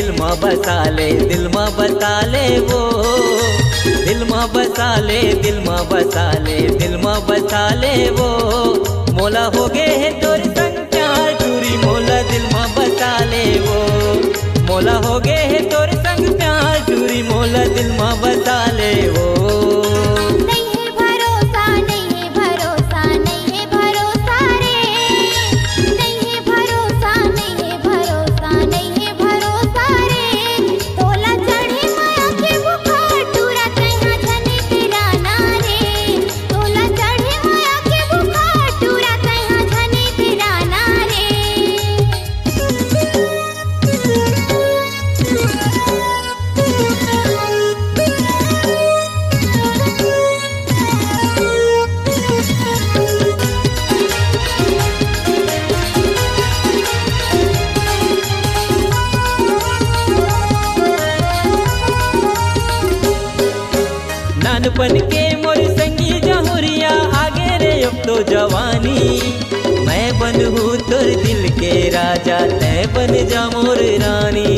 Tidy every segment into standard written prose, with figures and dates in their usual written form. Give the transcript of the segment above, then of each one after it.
दिल माँ बसा ले, दिल माँ बसा ले वो, दिल माँ बसा ले, दिल माँ बसा ले, दिल माँ बसा ले वो। मोला हो गे है तोर संग प्यार टूरी, मोला दिल माँ बसा ले वो। मोला हो गे है तोर संग प्यार टूरी, मोला दिल माँ बसा ले वो। नानपन के मोर संगी जहुरिया आगे रे अब तो जवानी। मैं बन हूँ तोर दिल के राजा, तै बन जा मोर रानी।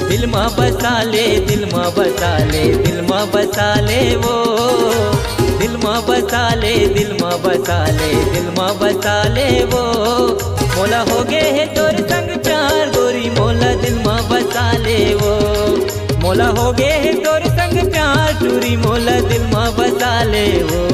दिल माँ बसा ले, दिल माँ बसा ले, दिल माँ बसा ले वो। दिल माँ बसा ले, दिल माँ बसा ले, दिल माँ बसा ले वो। मोला हो गे है तोर संग प्यार गोरी, मोला दिल माँ बसा ले वो। मोला हो गे है तोर संग प्यार टूरी, मोला दिल माँ बसा ले वो।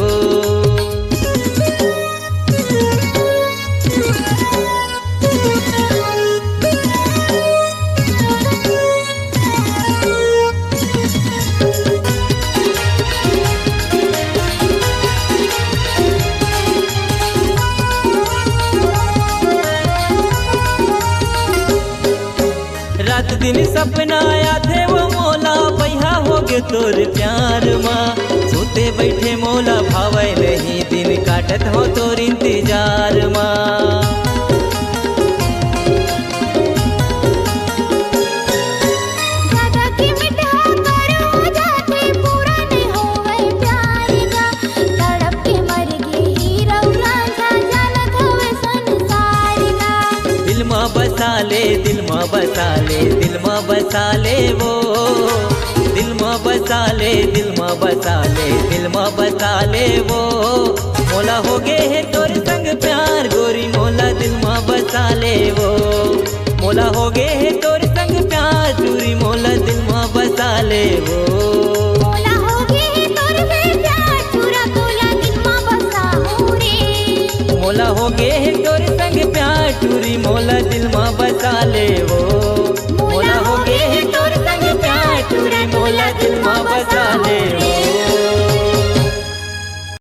रात दिन सपना आया थे वो मोला, बहिया हो गे तोर प्यार माँ। सोते बैठे मोला भावे नहीं, दिन काटत हो तोर इंतजार माँ। दिल माँ बसा ले, दिल माँ बसा ले, दिल माँ बसा ले वो। दिल माँ बसा ले, दिल माँ बसा ले, दिल माँ बसा ले वो। मोला हो गे है तोर संग प्यार गोरी, मोला दिल माँ बसा ले वो। मोला हो गे है तोर संग प्यार टूरी, मोला दिल माँ बसा ले वो। मोला हो गे है तोर संग प्यार टूरी, मोला दिल माँ बसा ले वो।